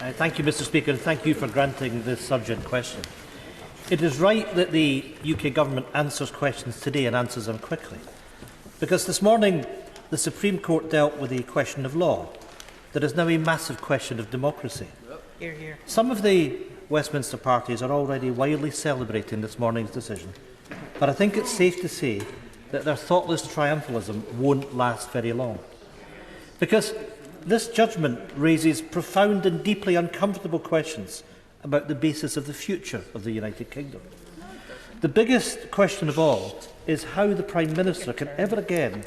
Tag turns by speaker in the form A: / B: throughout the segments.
A: Thank you, Mr Speaker, and thank you for granting this urgent question. It is right that the UK Government answers questions today and answers them quickly, because this morning the Supreme Court dealt with a question of law. There is now a massive question of democracy.
B: Hear, hear.
A: Some of the Westminster parties are already widely celebrating this morning's decision, but I think it's safe to say that their thoughtless triumphalism won't last very long. Because this judgment raises profound and deeply uncomfortable questions about the basis of the future of the United Kingdom. The biggest question of all is how the Prime Minister can ever again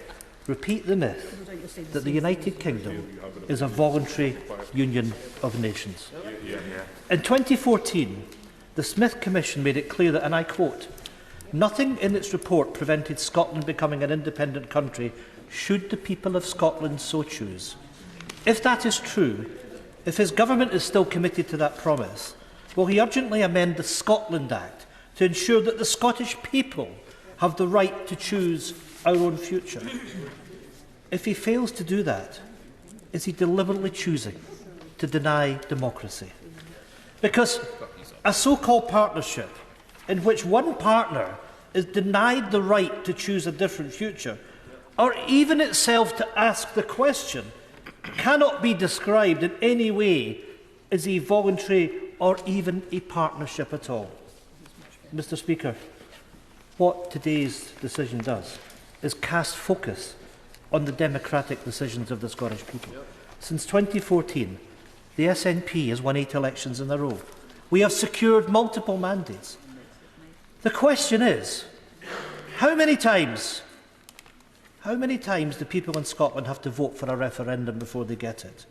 A: repeat the myth that the United Kingdom is a voluntary union of nations. In 2014, the Smith Commission made it clear that, and I quote, "Nothing in its report prevented Scotland becoming an independent country should the people of Scotland so choose." If that is true, if his government is still committed to that promise, will he urgently amend the Scotland Act to ensure that the Scottish people have the right to choose our own future? If he fails to do that, is he deliberately choosing to deny democracy? Because a so-called partnership in which one partner is denied the right to choose a different future, or even itself to ask the question, cannot be described in any way as a voluntary or even a partnership at all. Mr Speaker, what today's decision does is cast focus on the democratic decisions of the Scottish people. Since 2014, the SNP has won 8 elections in a row. We have secured multiple mandates. The question is, how many times do people in Scotland have to vote for a referendum before they get it?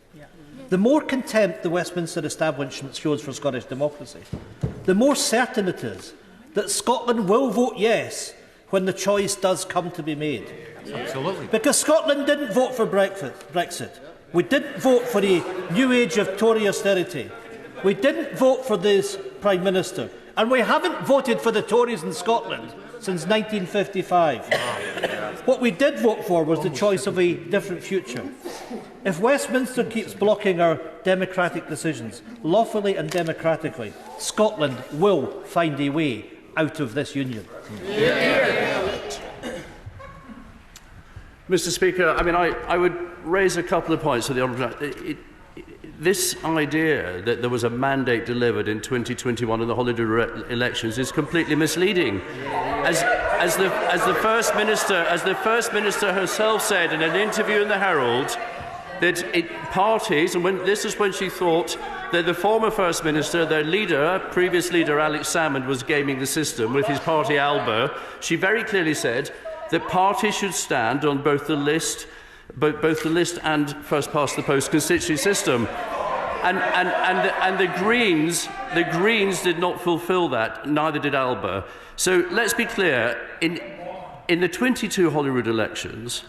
A: The more contempt the Westminster establishment shows for Scottish democracy, the more certain it is that Scotland will vote yes when the choice does come to be made.
C: Absolutely.
A: Because Scotland didn't vote for Brexit. We didn't vote for a new age of Tory austerity. We didn't vote for this Prime Minister. And we haven't voted for the Tories in Scotland since 1955. What we did vote for was the choice of a different future. If Westminster keeps blocking our democratic decisions, lawfully and democratically, Scotland will find a way out of this union.
D: Mr Speaker, I would raise a couple of points to the Honourable. This idea that there was a mandate delivered in 2021 in the Holyrood elections is completely misleading. As the First Minister herself said in an interview in the Herald, that parties, and this is when she thought that the former First Minister, their leader, previous leader Alex Salmond, was gaming the system with his party Alba. She very clearly said that parties should stand on both the list and first past the post constituency system, and the Greens did not fulfil that. Neither did Alba. So let's be clear: in the 22 Holyrood elections,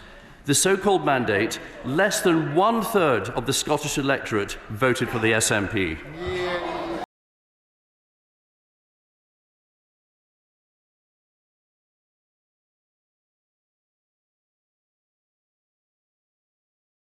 D: the so-called mandate, less than 1/3 of the Scottish electorate voted for the SNP.